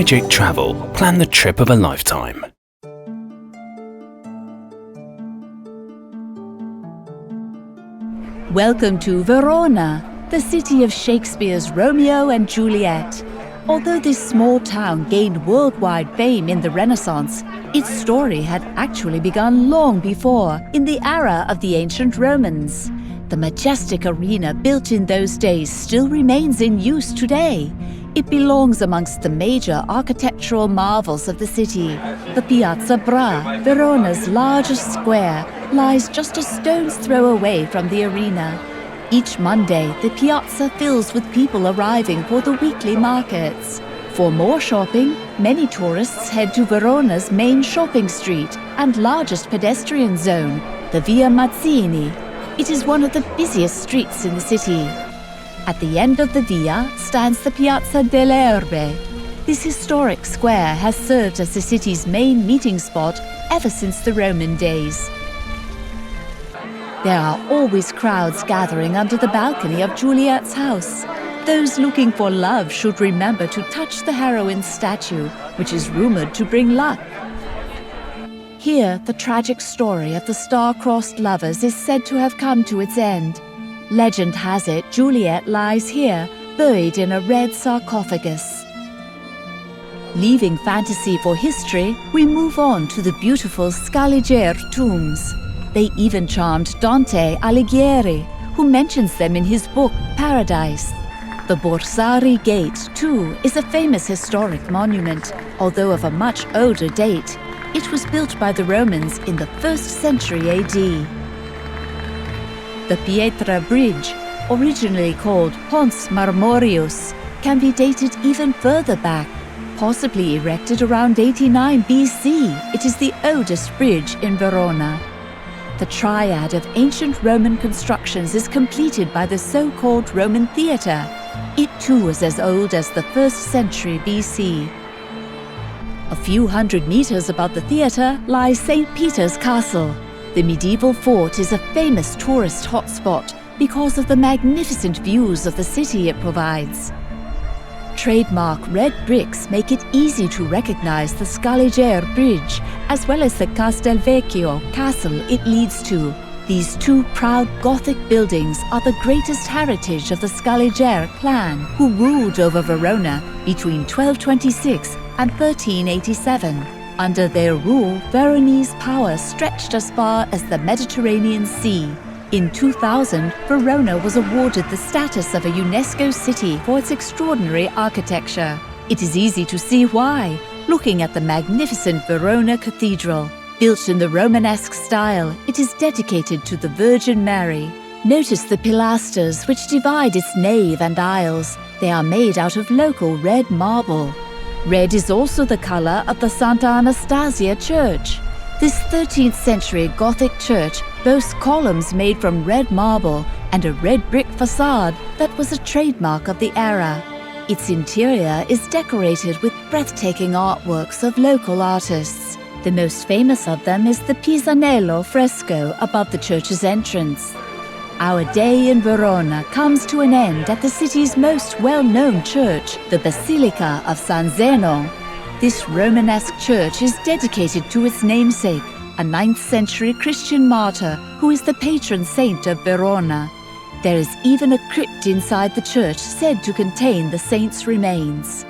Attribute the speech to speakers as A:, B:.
A: Scaligeri Travel. Plan the trip of a lifetime.
B: Welcome to Verona, the city of Shakespeare's Romeo and Juliet. Although this small town gained worldwide fame in the Renaissance, its story had actually begun long before, in the era of the ancient Romans. The majestic arena built in those days still remains in use today. It belongs amongst the major architectural marvels of the city. The Piazza Brown, Verona's largest square, lies just a stone's throw away from the arena. Each Monday, the piazza fills with people arriving for the weekly markets. For more shopping, many tourists head to Verona's main shopping street and largest pedestrian zone, the Via Mazzini. It is one of the busiest streets in the city. At the end of the via stands the Piazza Della Ray. This historic square has served as the city's main meeting spot ever since the Roman days. There are always crowds gathering under the balcony of Juliet's house. Those looking for love should remember to touch the heroine's statue, which is rumored to bring luck. Here, the tragic story of the star-crossed lovers is said to have come to its end. Legend has it Juliet lies here, buried in a red sarcophagus. Leaving fantasy for history, we move on to the beautiful Scaligeri Tombs. They even charmed Dante Alighieri, who mentions them in his book Paradise. The Borsari Gate, too, is a famous historic monument, although of a much older date. It was built by the Romans in the 1st century AD. The Pietra Bridge, originally called Pons Marmorius, can be dated even further back, possibly erected around 89 BC. It is the oldest bridge in Verona. The triad of ancient Roman constructions is completed by the so-called Roman theatre. It too is as old as the 1st century BC. A few hundred meters above the theatre lies St. Peter's Castle. The medieval fort is a famous tourist hotspot because of the magnificent views of the city it provides. Trademark red bricks make it easy to recognize the Scaligeri Bridge, as well as the Castelvecchio castle it leads to. These two proud Gothic buildings are the greatest heritage of the Scaligeri clan, who ruled over Verona between 1226 and 1387. Under their rule, Veronese power stretched as far as the Mediterranean Sea. In 2000, Verona was awarded the status of a UNESCO city for its extraordinary architecture. It is easy to see why, looking at the magnificent Verona Cathedral. Built in the Romanesque style, it is dedicated to the Virgin Mary. Notice the pilasters which divide its nave and aisles. They are made out of local red marble. Red is also the color of the Santa Anastasia Church. This 13th century Gothic church boasts columns made from red marble and a red brick facade that was a trademark of the era. Its interior is decorated with breathtaking artworks of local artists. The most famous of them is the Pisanello fresco above the church's entrance. Our day in Verona comes to an end at the city's most well-known church, the Basilica of San Zeno. This Romanesque church is dedicated to its namesake, a 9th century Christian martyr who is the patron saint of Verona. There is even a crypt inside the church said to contain the saint's remains.